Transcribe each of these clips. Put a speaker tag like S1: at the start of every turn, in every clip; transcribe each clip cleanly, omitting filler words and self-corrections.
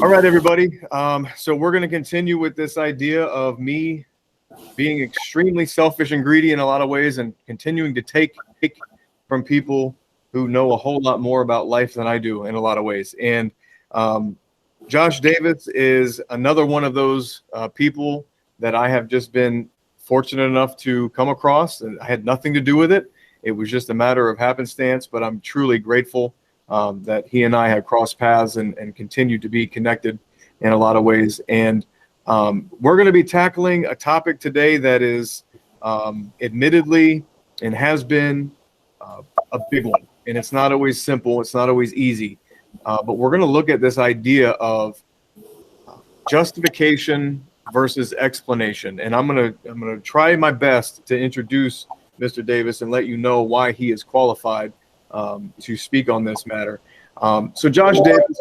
S1: All right, everybody. So we're going to continue with this idea of me being extremely selfish and greedy in a lot of ways and continuing to take from people who know a whole lot more about life than I do in a lot of ways. And Josh Davis is another one of those people that I have just been fortunate enough to come across. And I had nothing to do with it. It was just a matter of happenstance, but I'm truly grateful that he and I have crossed paths and continue to be connected in a lot of ways. And we're going to be tackling a topic today that is admittedly and has been a big one. And it's not always simple. It's not always easy. But we're going to look at this idea of justification versus explanation. And I'm going to try my best to introduce Mr. Davis and let you know why he is qualified to speak on this matter. So Josh Davis,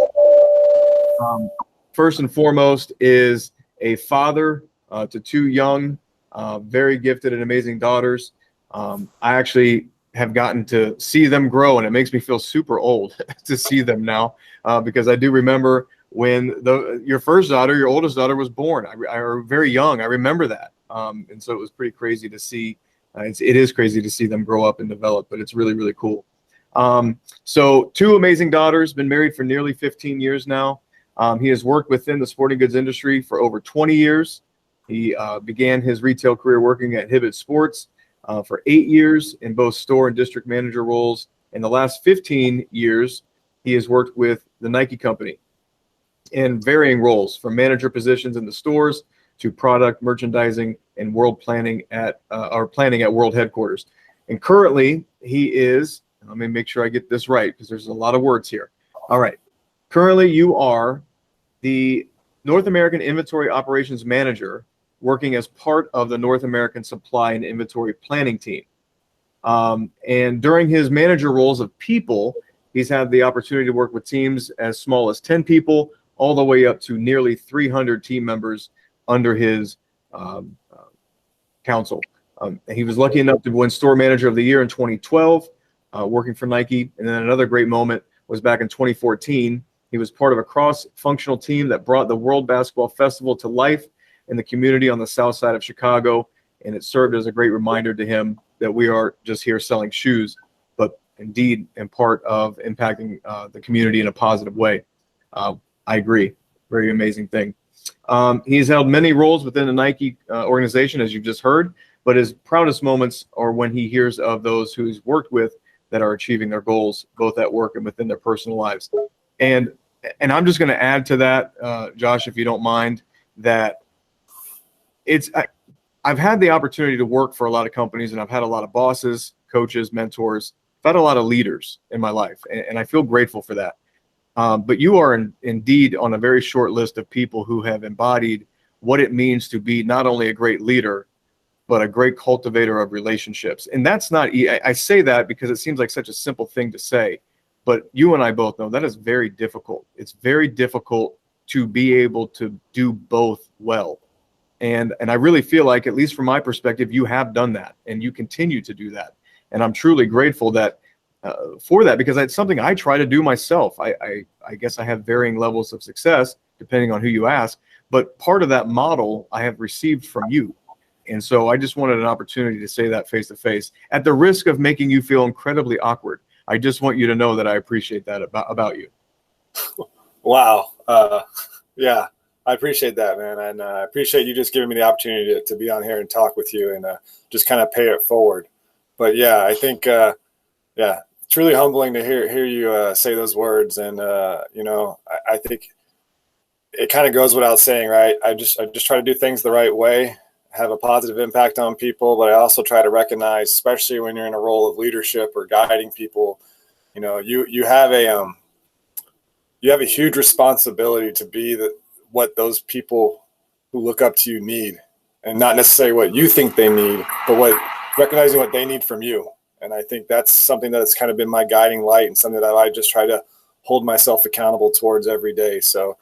S1: first and foremost, is a father to two young, very gifted and amazing daughters. I actually have gotten to see them grow, and it makes me feel super old to see them now because I do remember when your first daughter, your oldest daughter, was born. I was very young. I remember that, and so it was pretty crazy to see. It is crazy to see them grow up and develop, but it's really, really cool. So two amazing daughters, been married for nearly 15 years now. He has worked within the sporting goods industry for over 20 years. He began his retail career working at Hibbett Sports for 8 years in both store and district manager roles. In the last 15 years, he has worked with the Nike company in varying roles, from manager positions in the stores to product merchandising and planning at world headquarters. And currently, he is, let me make sure I get this right because there's a lot of words here. All right. Currently, you are the North American Inventory Operations Manager working as part of the North American Supply and Inventory Planning team. And during his manager roles of people, he's had the opportunity to work with teams as small as 10 people all the way up to nearly 300 team members under his counsel. He was lucky enough to win Store Manager of the Year in 2012, working for Nike. And then another great moment was back in 2014. He was part of a cross-functional team that brought the World Basketball Festival to life in the community on the south side of Chicago. And it served as a great reminder to him that we are just here selling shoes, but indeed in part of impacting the community in a positive way. I agree. Very amazing thing. He's held many roles within the Nike organization, as you've just heard, but his proudest moments are when he hears of those who he's worked with that are achieving their goals, both at work and within their personal lives. And I'm just going to add to that, Josh, if you don't mind, that I've had the opportunity to work for a lot of companies, and I've had a lot of bosses, coaches, mentors. I've had a lot of leaders in my life, and I feel grateful for that. But you are indeed on a very short list of people who have embodied what it means to be not only a great leader, but a great cultivator of relationships. And that's not, I say that because it seems like such a simple thing to say, but you and I both know that is very difficult. It's very difficult to be able to do both well. And I really feel like, at least from my perspective, you have done that and you continue to do that. And I'm truly grateful that for that, because it's something I try to do myself. I guess I have varying levels of success depending on who you ask, but part of that model I have received from you. And so I just wanted an opportunity to say that face to face, at the risk of making you feel incredibly awkward. I just want you to know that I appreciate that about you.
S2: Wow. Yeah, I appreciate that, man. And I appreciate you just giving me the opportunity to be on here and talk with you and just kind of pay it forward. But yeah, I think, yeah, truly humbling to hear you say those words. And, I think it kind of goes without saying, right? I just try to do things the right way, have a positive impact on people, but I also try to recognize, especially when you're in a role of leadership or guiding people, you have a huge responsibility to be what those people who look up to you need, and not necessarily what you think they need, but recognizing what they need from you. And I think that's something that's kind of been my guiding light and something that I just try to hold myself accountable towards every day. So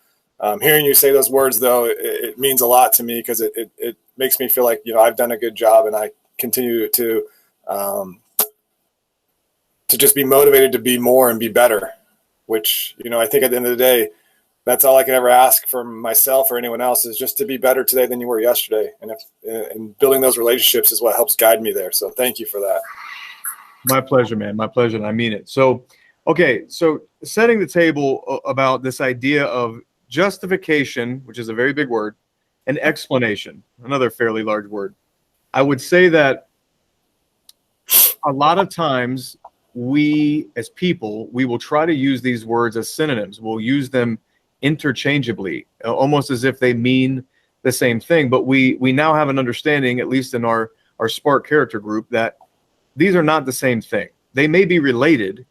S2: hearing you say those words, though, it means a lot to me, because it makes me feel like, I've done a good job, and I continue to just be motivated to be more and be better, which, I think at the end of the day, that's all I can ever ask for myself or anyone else, is just to be better today than you were yesterday. And building those relationships is what helps guide me there. So thank you for that.
S1: My pleasure, man. My pleasure. And I mean it. So, okay. So setting the table about this idea of justification, which is a very big word, and explanation, another fairly large word. I would say that a lot of times we, as people, we will try to use these words as synonyms. We'll use them interchangeably, almost as if they mean the same thing. But we now have an understanding, at least in our Spark character group, that these are not the same thing. They may be related,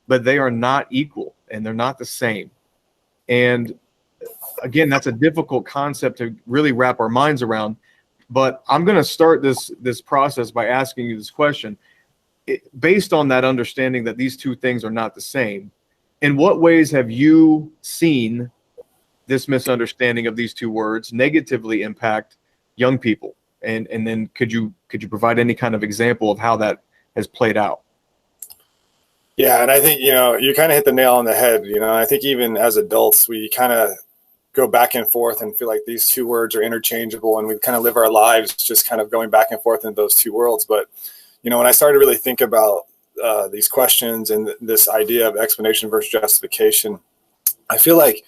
S1: but they are not equal, and they're not the same. And again, that's a difficult concept to really wrap our minds around. But I'm going to start this process by asking you this question. Based on that understanding that these two things are not the same, in what ways have you seen this misunderstanding of these two words negatively impact young people? And then could you provide any kind of example of how that has played out?
S2: Yeah, and I think, you kind of hit the nail on the head. I think even as adults, we kind of go back and forth and feel like these two words are interchangeable, and we kind of live our lives just kind of going back and forth in those two worlds. But, when I started to really think about these questions and this idea of explanation versus justification, I feel like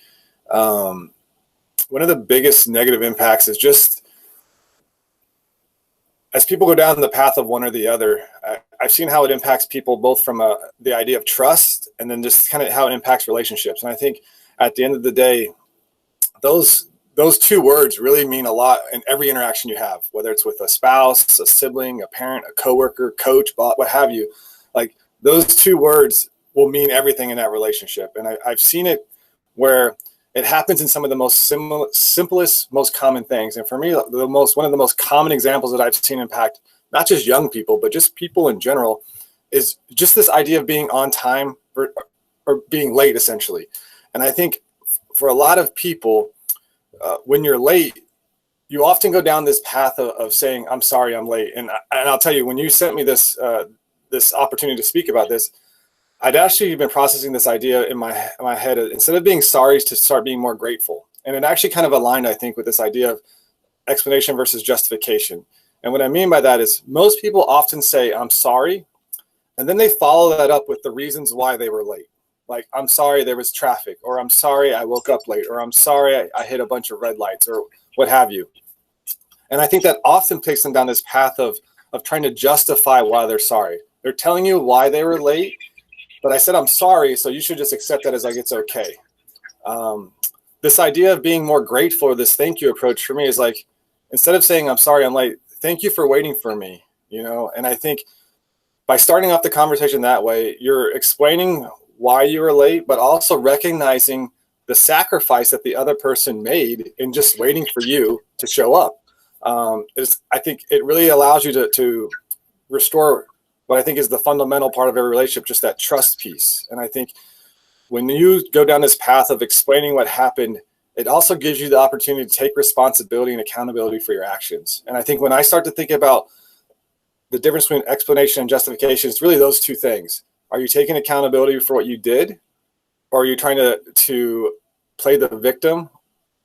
S2: one of the biggest negative impacts is just, as people go down the path of one or the other, I've seen how it impacts people both from the idea of trust, and then just kind of how it impacts relationships. And I think at the end of the day, those two words really mean a lot in every interaction you have, whether it's with a spouse, a sibling, a parent, a coworker, coach, bot, what have you. Like, those two words will mean everything in that relationship. And I've seen it where it happens in some of the most simplest, most common things. And for me, one of the most common examples that I've seen impact not just young people, but just people in general, is just this idea of being on time or being late, essentially. And I think for a lot of people, when you're late, you often go down this path of saying, I'm sorry, I'm late. And I'll tell you, when you sent me this opportunity to speak about this, I'd actually been processing this idea in my head. Instead of being sorry, to start being more grateful. And it actually kind of aligned, I think, with this idea of explanation versus justification. And what I mean by that is, most people often say, I'm sorry, and then they follow that up with the reasons why they were late. Like, I'm sorry there was traffic, or I'm sorry I woke up late, or I'm sorry I hit a bunch of red lights, or what have you. And I think that often takes them down this path of trying to justify why they're sorry. They're telling you why they were late, but I said, I'm sorry, so you should just accept that as like, it's okay. This idea of being more grateful, or this thank you approach, for me is like, instead of saying, I'm sorry I'm late, thank you for waiting for me, And I think by starting off the conversation that way, you're explaining why you were late, but also recognizing the sacrifice that the other person made in just waiting for you to show up. I think it really allows you to restore what I think is the fundamental part of every relationship, just that trust piece. And I think when you go down this path of explaining what happened, it also gives you the opportunity to take responsibility and accountability for your actions. And I think when I start to think about the difference between explanation and justification, it's really those two things. Are you taking accountability for what you did, or are you trying to play the victim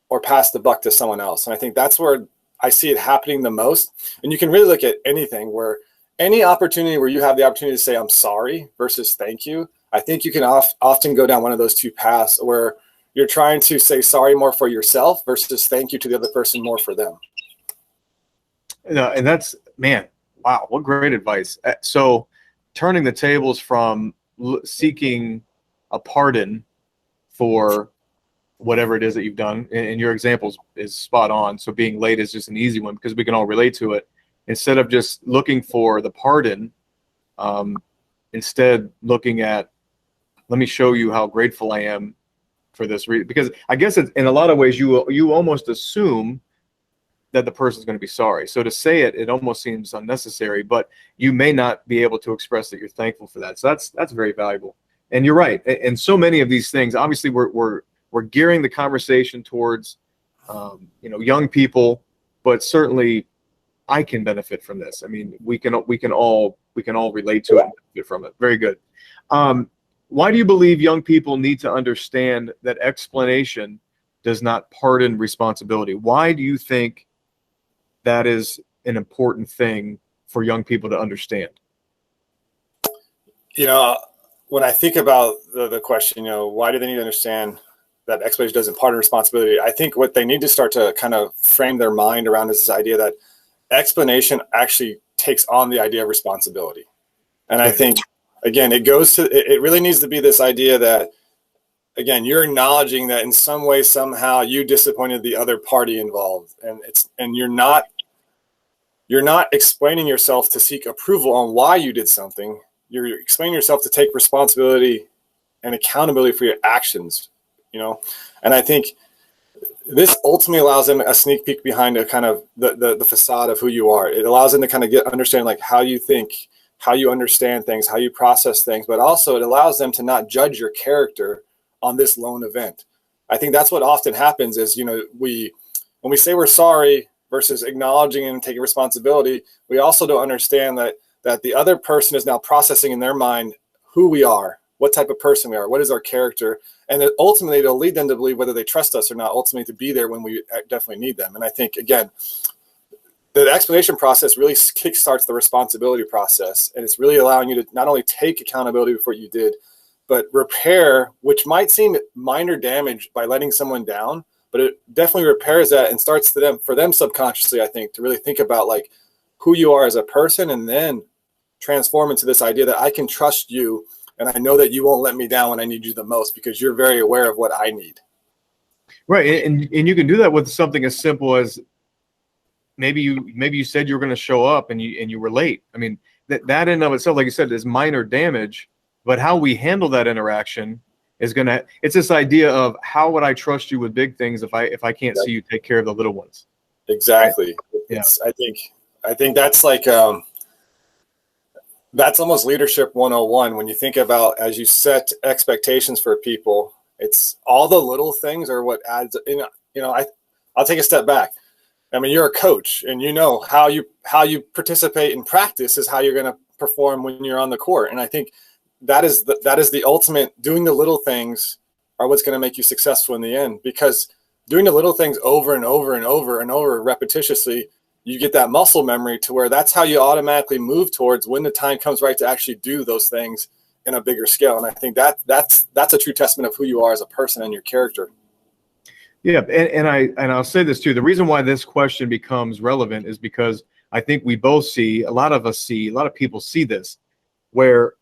S2: or pass the buck to someone else? And I think that's where I see it happening the most. And you can really look at anything, where any opportunity where you have the opportunity to say, I'm sorry versus thank you, I think you can often go down one of those two paths, where you're trying to say sorry more for yourself versus thank you to the other person more for them.
S1: And that's, man, wow, what great advice. So turning the tables from seeking a pardon for whatever it is that you've done, and your example is spot on. So being late is just an easy one because we can all relate to it. Instead of just looking for the pardon, instead looking at, let me show you how grateful I am for this reason. Because I guess it's, in a lot of ways, you almost assume that the person's going to be sorry. So to say it almost seems unnecessary, but you may not be able to express that you're thankful for that. So that's very valuable. And you're right. And so many of these things, obviously, we're gearing the conversation towards young people, but certainly I can benefit from this. I mean, we can all relate to it and benefit from it. Very good. Why do you believe young people need to understand that explanation does not pardon responsibility. Why do you think that is an important thing for young people to understand?
S2: You know, when I think about the question, why do they need to understand that explanation doesn't pardon responsibility? I think what they need to start to kind of frame their mind around is this idea that explanation actually takes on the idea of responsibility. And I think, again, it really needs to be this idea that, again, you're acknowledging that in some way, somehow you disappointed the other party involved. And you're not explaining yourself to seek approval on why you did something. You're explaining yourself to take responsibility and accountability for your actions, and I think this ultimately allows them a sneak peek behind a kind of the facade of who you are. It allows them to kind of understand like how you think, how you understand things, how you process things, but also it allows them to not judge your character on this lone event. I think that's what often happens is, when we say we're sorry versus acknowledging and taking responsibility, we also don't understand that the other person is now processing in their mind who we are, what type of person we are, what is our character, and that ultimately it'll lead them to believe whether they trust us or not, ultimately to be there when we definitely need them. And I think, again, the explanation process really kickstarts the responsibility process, and it's really allowing you to not only take accountability for what you did, but repair, which might seem minor damage by letting someone down, but it definitely repairs that and starts for them subconsciously, I think, to really think about like who you are as a person, and then transform into this idea that I can trust you and I know that you won't let me down when I need you the most because you're very aware of what I need.
S1: Right. And you can do that with something as simple as maybe you said you were going to show up and you were late. I mean, that in and of itself, like you said, is minor damage, but how we handle that interaction is it's this idea of how would I trust you with big things if I can't see you take care of the little ones.
S2: Exactly.
S1: Yeah.
S2: I think that's like, that's almost leadership 101. When you think about, as you set expectations for people, it's all the little things are what adds, I'll take a step back. I mean, you're a coach and how you participate in practice is how you're going to perform when you're on the court. And I think that is the ultimate. Doing the little things are what's going to make you successful in the end, because doing the little things over and over and over and over repetitiously, you get that muscle memory to where that's how you automatically move towards when the time comes right to actually do those things in a bigger scale. And I think that's a true testament of who you are as a person and your character.
S1: Yeah. And I'll say this too. The reason why this question becomes relevant is because I think we both see, a lot of people see this, where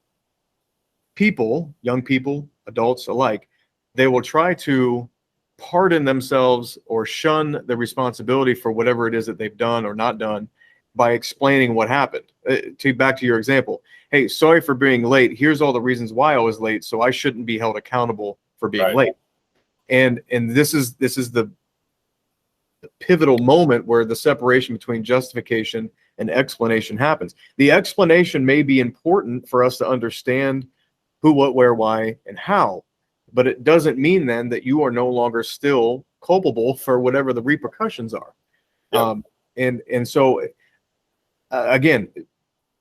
S1: people, young people, adults alike, they will try to pardon themselves or shun the responsibility for whatever it is that they've done or not done by explaining what happened. Back to your example. Hey, sorry for being late. Here's all the reasons why I was late, so I shouldn't be held accountable for being late. And this is the pivotal moment where the separation between justification and explanation happens. The explanation may be important for us to understand who, what, where, why, and how, but it doesn't mean then that you are no longer still culpable for whatever the repercussions are. Yep. And so again,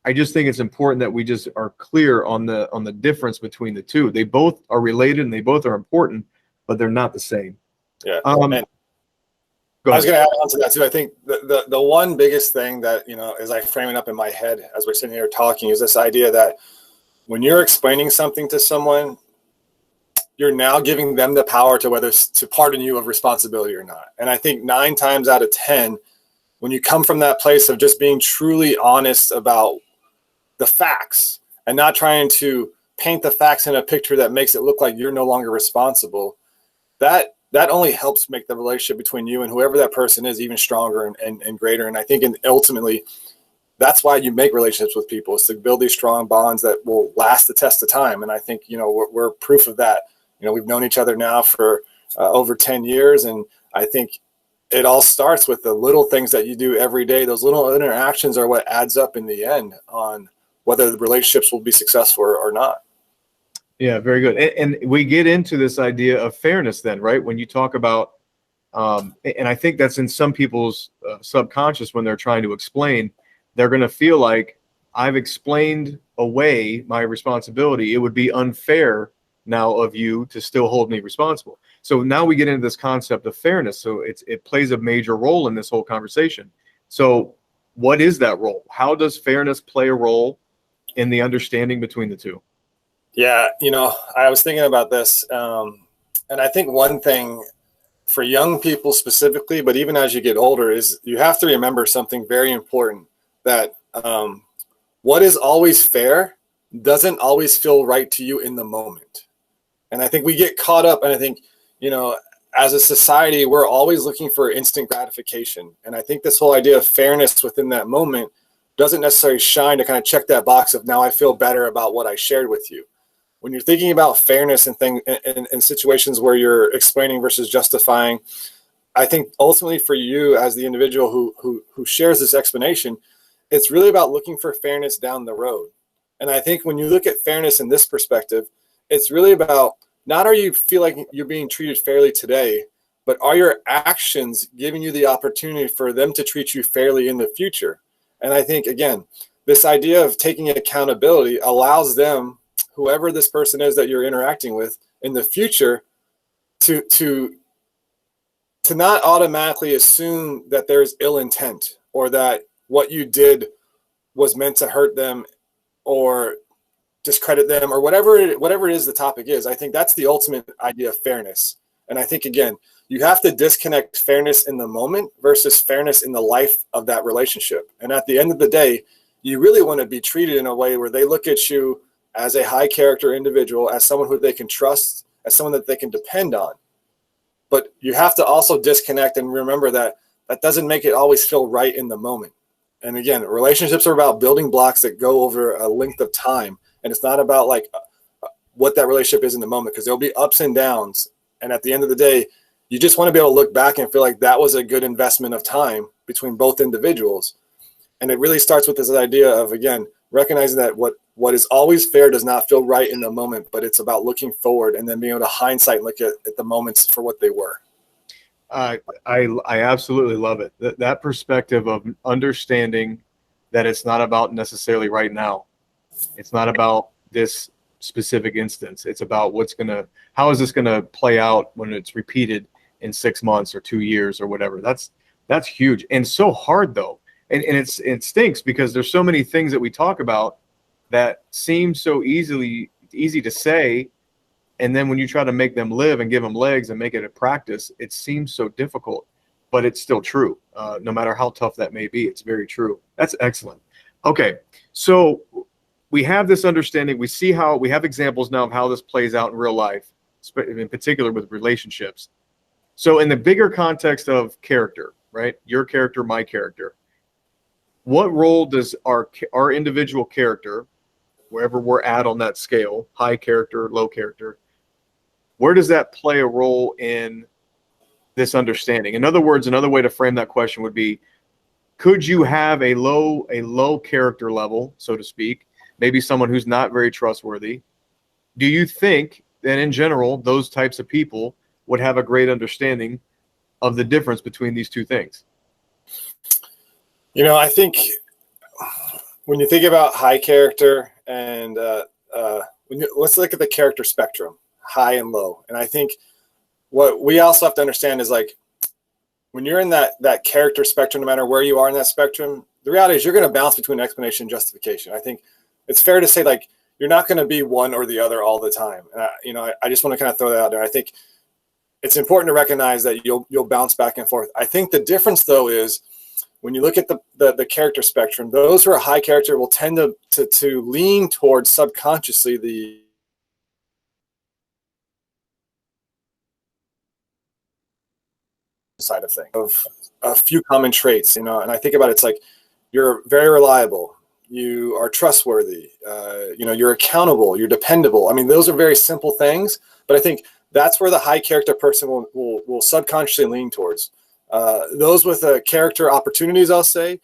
S1: I just think it's important that we just are clear on the difference between the two. They both are related and they both are important, but they're not the same.
S2: Yeah. I was going to add on to that too. I think the one biggest thing that, as I frame it up in my head as we're sitting here talking, is this idea that when you're explaining something to someone, you're now giving them the power to whether to pardon you of responsibility or not. And I think 9 times out of 10, when you come from that place of just being truly honest about the facts and not trying to paint the facts in a picture that makes it look like you're no longer responsible, that only helps make the relationship between you and whoever that person is even stronger and greater. And I think ultimately, that's why you make relationships with people, is to build these strong bonds that will last the test of time. And I think, we're proof of that. We've known each other now for over 10 years. And I think it all starts with the little things that you do every day. Those little interactions are what adds up in the end on whether the relationships will be successful or not.
S1: Yeah, very good. And we get into this idea of fairness then, right? When you talk about, and I think that's in some people's subconscious when they're trying to explain, they're going to feel like I've explained away my responsibility. It would be unfair now of you to still hold me responsible. So now we get into this concept of fairness. So it plays a major role in this whole conversation. So what is that role? How does fairness play a role in the understanding between the two?
S2: Yeah, I was thinking about this, and I think one thing for young people specifically, but even as you get older, is you have to remember something very important, that what is always fair doesn't always feel right to you in the moment. And I think we get caught up, and I think, as a society, we're always looking for instant gratification. And I think this whole idea of fairness within that moment doesn't necessarily shine to kind of check that box of, now I feel better about what I shared with you. When you're thinking about fairness and in situations where you're explaining versus justifying, I think ultimately for you as the individual who shares this explanation, it's really about looking for fairness down the road. And I think when you look at fairness in this perspective, it's really about, not are you feel like you're being treated fairly today, but are your actions giving you the opportunity for them to treat you fairly in the future? And I think, again, this idea of taking accountability allows them, whoever this person is that you're interacting with in the future, to not automatically assume that there's ill intent, or that what you did was meant to hurt them or discredit them, or whatever it is the topic is. I think that's the ultimate idea of fairness. And I think, again, you have to disconnect fairness in the moment versus fairness in the life of that relationship. And at the end of the day, you really want to be treated in a way where they look at you as a high character individual, as someone who they can trust, as someone that they can depend on. But you have to also disconnect and remember that that doesn't make it always feel right in the moment. And again, relationships are about building blocks that go over a length of time. And it's not about like what that relationship is in the moment, because there'll be ups and downs. And at the end of the day, you just want to be able to look back and feel like that was a good investment of time between both individuals. And it really starts with this idea of, again, recognizing that what is always fair does not feel right in the moment, but it's about looking forward and then being able to hindsight and look at the moments for what they were.
S1: I absolutely love it. That perspective of understanding that it's not about necessarily right now. It's not about this specific instance. It's about how is this gonna play out when it's repeated in 6 months or 2 years or whatever. That's huge, and so hard though. And it stinks, because there's so many things that we talk about that seem so easy to say, and then when you try to make them live and give them legs and make it a practice, it seems so difficult. But it's still true. No matter how tough that may be, it's very true. That's excellent. Okay, so we have this understanding. We see how we have examples now of how this plays out in real life, in particular with relationships. So in the bigger context of character, right? Your character, my character. What role does our individual character, wherever we're at on that scale, high character, low character, where does that play a role in this understanding? In other words, another way to frame that question would be, could you have a low character level, so to speak, maybe someone who's not very trustworthy? Do you think that in general, those types of people would have a great understanding of the difference between these two things?
S2: I think when you think about high character and let's look at the character spectrum, high and low. And I think what we also have to understand is, like, when you're in that character spectrum, no matter where you are in that spectrum, the reality is you're going to bounce between explanation and justification. I think it's fair to say, like, you're not going to be one or the other all the time. And I just want to kind of throw that out there. I think it's important to recognize that you'll bounce back and forth. I think the difference, though, is when you look at the character spectrum, those who are high character will tend to lean towards subconsciously the side of things, of a few common traits, and I think about it's like, you're very reliable, you are trustworthy, you're accountable, you're dependable. I mean, those are very simple things, but I think that's where the high character person will subconsciously lean towards. Those with character opportunities, I'll say,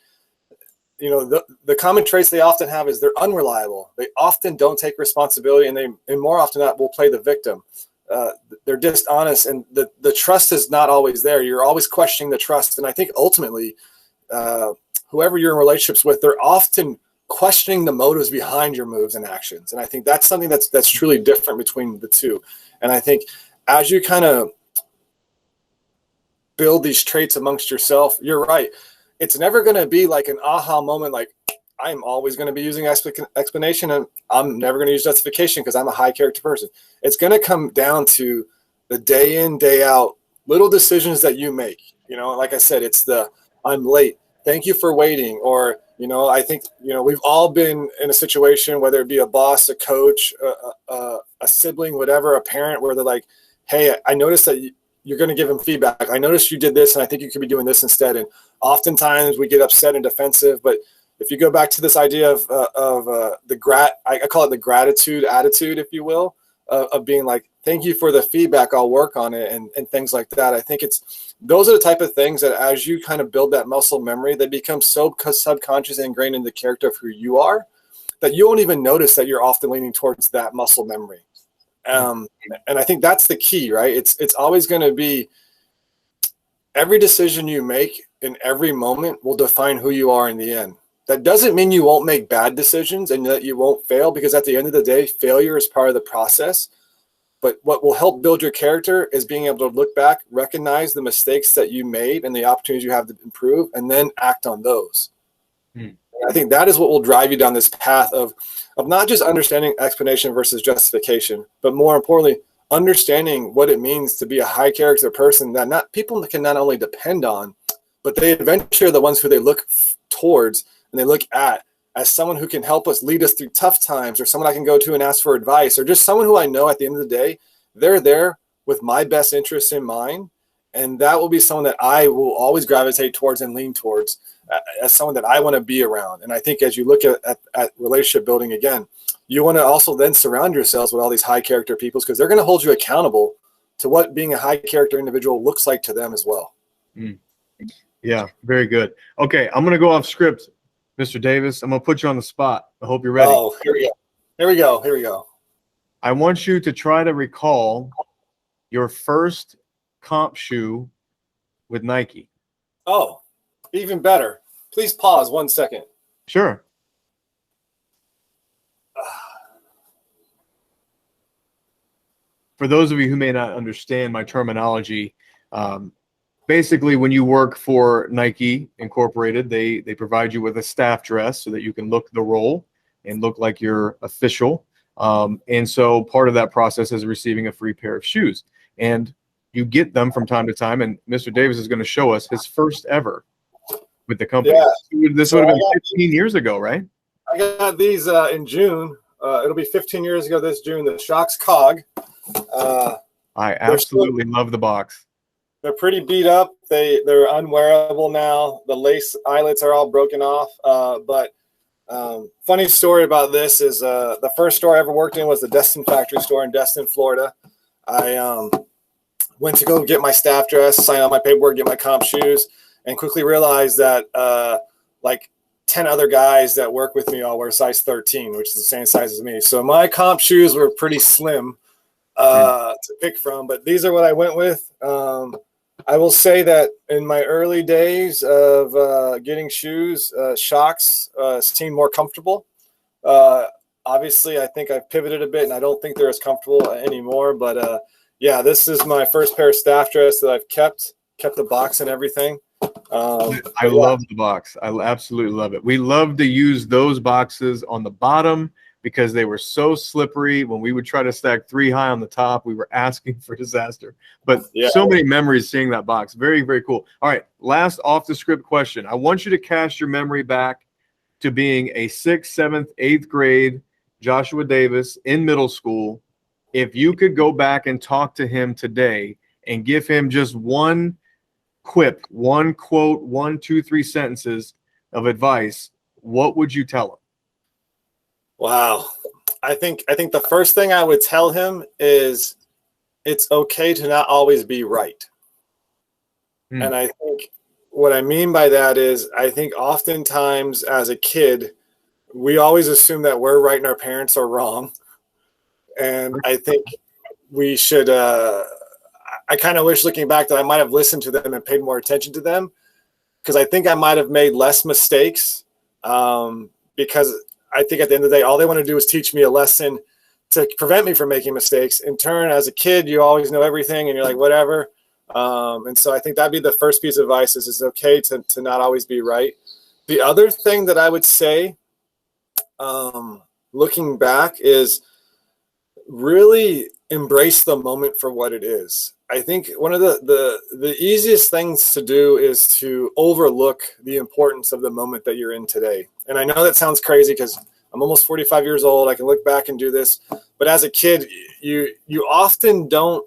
S2: the common traits they often have is they're unreliable. They often don't take responsibility, and more often than not will play the victim. They're dishonest, and the trust is not always there. You're always questioning the trust. And I think ultimately, whoever you're in relationships with, they're often questioning the motives behind your moves and actions. And I think that's something that's truly different between the two. And I think as you kind of build these traits amongst yourself, you're right. It's never going to be like an aha moment, like I'm always going to be using explanation and I'm never going to use justification because I'm a high character person. It's going to come down to the day in, day out, little decisions that you make. You know, like I said, it's the I'm late. Thank you for waiting. Or, you know, I think, you know, we've all been in a situation, whether it be a boss, a coach, a sibling, whatever, a parent, where they're like, hey, I noticed that you're going to give them feedback. I noticed you did this and I think you could be doing this instead. And oftentimes we get upset and defensive, but if you go back to this idea of I call it the gratitude attitude, if you will, of being like, thank you for the feedback, I'll work on it, and things like that. I think those are the type of things that as you kind of build that muscle memory, that becomes so subconscious and ingrained in the character of who you are, that you won't even notice that you're often leaning towards that muscle memory. And I think that's the key, right? It's always going to be, every decision you make in every moment will define who you are in the end. That doesn't mean you won't make bad decisions and that you won't fail, because at the end of the day, failure is part of the process. But what will help build your character is being able to look back, recognize the mistakes that you made and the opportunities you have to improve, and then act on those. I think that is what will drive you down this path of not just understanding explanation versus justification, but more importantly, understanding what it means to be a high character person that people can not only depend on, but they eventually are the ones who they look towards and they look at as someone who can help us, lead us through tough times, or someone I can go to and ask for advice, or just someone who I know at the end of the day, they're there with my best interests in mind. And that will be someone that I will always gravitate towards and lean towards as someone that I want to be around. And I think as you look at relationship building again, you want to also then surround yourselves with all these high character people, because they're going to hold you accountable to what being a high character individual looks like to them as well.
S1: Yeah, very good. Okay, I'm going to go off script, Mr. Davis. I'm going to put you on the spot. I hope you're ready.
S2: Oh, here we go.
S1: I want you to try to recall your first comp shoe with Nike.
S2: Oh, even better. Please pause 1 second.
S1: Sure. For those of you who may not understand my terminology, basically when you work for Nike Incorporated, they provide you with a staff dress so that you can look the role and look like you're official. And so part of that process is receiving a free pair of shoes. And you get them from time to time. And Mr. Davis is going to show us his first ever with the company. Yeah. This would have been 15 years ago, right?
S2: I got these in June. It'll be 15 years ago this June. The Shox Cog.
S1: I absolutely love the box.
S2: They're pretty beat up. They're unwearable now. The lace eyelets are all broken off. But funny story about this is the first store I ever worked in was the Destin factory store in Destin, Florida. I went to go get my staff dress, sign out my paperwork, get my comp shoes, and quickly realized that like 10 other guys that work with me all wear size 13, which is the same size as me. So my comp shoes were pretty slim to pick from, but these are what I went with. I will say that in my early days of getting shoes, Shox seemed more comfortable. Obviously, I think I've pivoted a bit, and I don't think they're as comfortable anymore. But yeah, this is my first pair of staff dress that I've kept the box and everything.
S1: I love the box. I absolutely love it. We love to use those boxes on the bottom because they were so slippery. When we would try to stack 3 high on the top, we were asking for disaster. But so many memories seeing that box. Very, very cool. All right, last off the script question. I want you to cast your memory back to being a 6th, 7th, 8th grade Joshua Davis in middle school. If you could go back and talk to him today and give him just one quip, one quote, 1, 2, 3 sentences of advice, what would you tell him?
S2: Wow. I think the first thing I would tell him is it's okay to not always be right. And I think what I mean by that is I think oftentimes as a kid, we always assume that we're right and our parents are wrong. And I think we should, I kind of wish looking back that I might have listened to them and paid more attention to them, because I think I might have made less mistakes because I think at the end of the day, all they want to do is teach me a lesson to prevent me from making mistakes. In turn, as a kid, you always know everything and you're like, whatever. And so I think that'd be the first piece of advice is it's okay to not always be right. The other thing that I would say, looking back, is really embrace the moment for what it is. I think one of the easiest things to do is to overlook the importance of the moment that you're in today. And I know that sounds crazy because I'm almost 45 years old. I can look back and do this, but as a kid, you often don't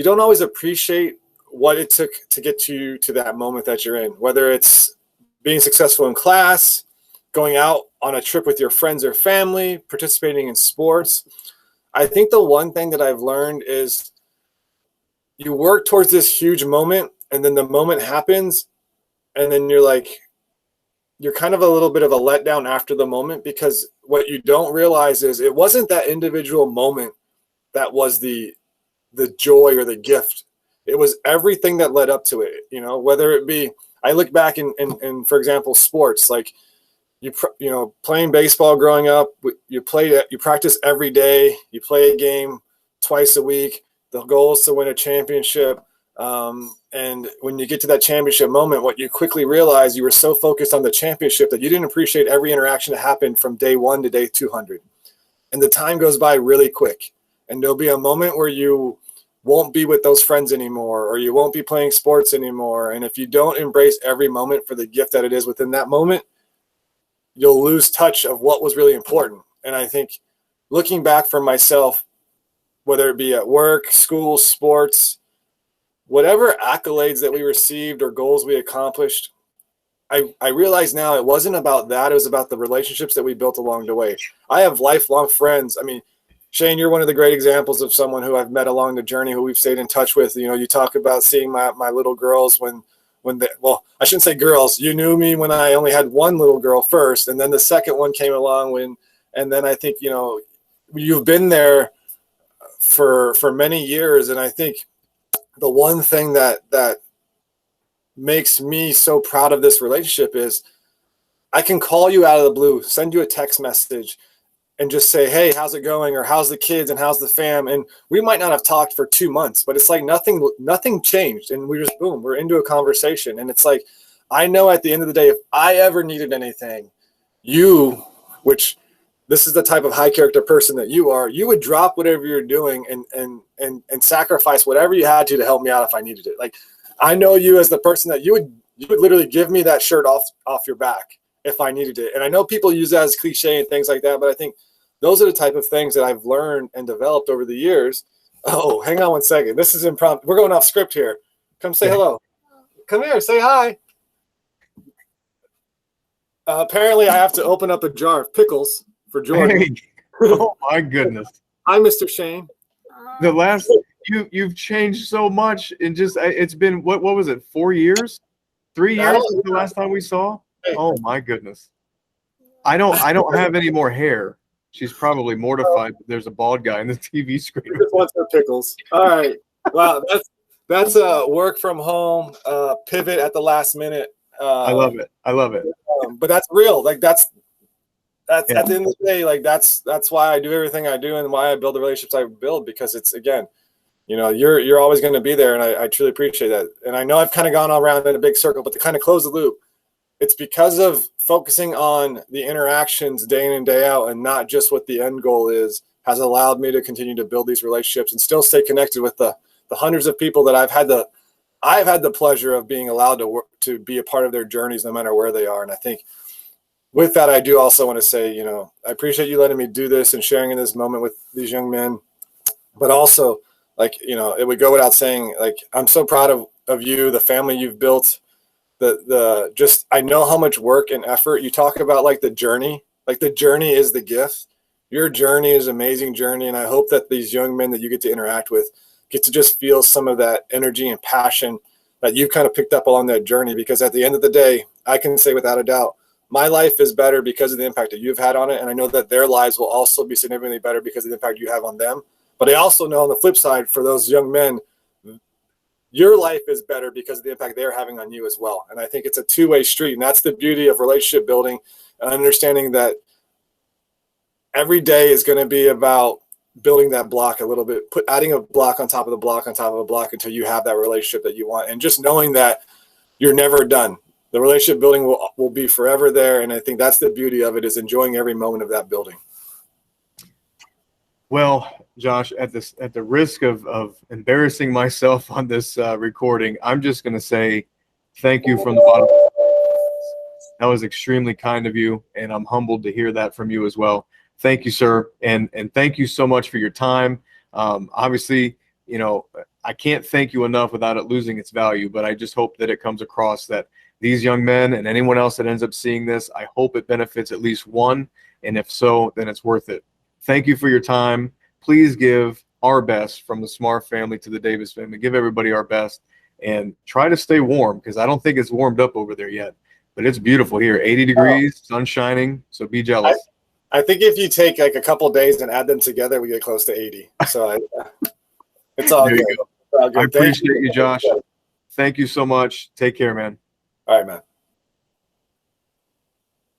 S2: always appreciate what it took to get you to that moment that you're in, whether it's being successful in class, going out on a trip with your friends or family, participating in sports. I think the one thing that I've learned is you work towards this huge moment, and then the moment happens, and then you're kind of a little bit of a letdown after the moment, because what you don't realize is it wasn't that individual moment that was the joy or the gift. It was everything that led up to it, whether it be, I look back in for example, sports, like playing baseball growing up, you practice every day, you play a game twice a week. The goal is to win a championship. And when you get to that championship moment, what you quickly realize, you were so focused on the championship that you didn't appreciate every interaction that happened from day 1 to day 200. And the time goes by really quick. And there'll be a moment where you won't be with those friends anymore, or you won't be playing sports anymore. And if you don't embrace every moment for the gift that it is within that moment, you'll lose touch of what was really important. And I think looking back for myself, whether it be at work, school, sports, whatever accolades that we received or goals we accomplished, I realize now it wasn't about that. It was about the relationships that we built along the way. I have lifelong friends. I mean, Shane, you're one of the great examples of someone who I've met along the journey, who we've stayed in touch with. You talk about seeing my little girls well, I shouldn't say girls. You knew me when I only had one little girl first, and then the second one came along and then I think, you've been there for many years. And I think the one thing that makes me so proud of this relationship is I can call you out of the blue, send you a text message, and just say, hey, how's it going? Or how's the kids and how's the fam? And we might not have talked for 2 months, but it's like nothing changed. And we just, boom, we're into a conversation. And it's like, I know at the end of the day, if I ever needed anything, which this is the type of high character person that you are, you would drop whatever you're doing and sacrifice whatever you had to help me out if I needed it. Like, I know you as the person that you would literally give me that shirt off your back if I needed it. And I know people use that as cliche and things like that, but I think those are the type of things that I've learned and developed over the years. Oh, hang on one second. This is impromptu. We're going off script here. Come say hello. Come here, say hi. Apparently I have to open up a jar of pickles for Jordan.
S1: Hey. Oh my goodness.
S2: Hi, Mr. Shane.
S1: The last you've changed so much in just, it's been what was it, 4 years? 3 years since the last time we saw? Oh my goodness. I don't have any more hair. She's probably mortified that there's a bald guy in the TV screen.
S2: He just wants her pickles. All right. Wow, that's a work from home pivot at the last minute.
S1: I love it.
S2: But that's real. Like that's at the end of the day, like that's why I do everything I do and why I build the relationships I build, because it's, again, you're always going to be there, and I truly appreciate that. And I know I've kind of gone all around in a big circle, but to kind of close the loop, it's because of focusing on the interactions day in and day out and not just what the end goal is, has allowed me to continue to build these relationships and still stay connected with the hundreds of people that I've had the pleasure of being allowed to be a part of their journeys, no matter where they are. And I think with that, I do also want to say, I appreciate you letting me do this and sharing in this moment with these young men, but also, like, it would go without saying, like, I'm so proud of you, the family you've built, I know how much work and effort you talk about, like the journey is the gift. Your journey is an amazing journey. And I hope that these young men that you get to interact with get to just feel some of that energy and passion that you've kind of picked up along that journey. Because at the end of the day, I can say without a doubt, my life is better because of the impact that you've had on it. And I know that their lives will also be significantly better because of the impact you have on them. But I also know on the flip side, for those young men, your life is better because of the impact they're having on you as well. And I think it's a two-way street. And that's the beauty of relationship building and understanding that every day is going to be about building that block a little bit, adding a block on top of the block on top of a block until you have that relationship that you want. And just knowing that you're never done. The relationship building will be forever there. And I think that's the beauty of it, is enjoying every moment of that building.
S1: Well, Josh, at the risk of embarrassing myself on this recording, I'm just going to say thank you from the bottom. That was extremely kind of you, and I'm humbled to hear that from you as well. Thank you, sir, and thank you so much for your time. Obviously, you know, I can't thank you enough without it losing its value, but I just hope that it comes across that these young men and anyone else that ends up seeing this, I hope it benefits at least one, and if so, then it's worth it. Thank you for your time. Please give our best from the Smart family to the Davis family. Give everybody our best and try to stay warm, because I don't think it's warmed up over there yet, but it's beautiful here. 80 degrees, sun shining, so be jealous.
S2: I think if you take like a couple of days and add them together, we get close to 80. So it's all good.
S1: It's all good. I appreciate you, Josh. Thank you so much. Take care, man.
S2: All right, man.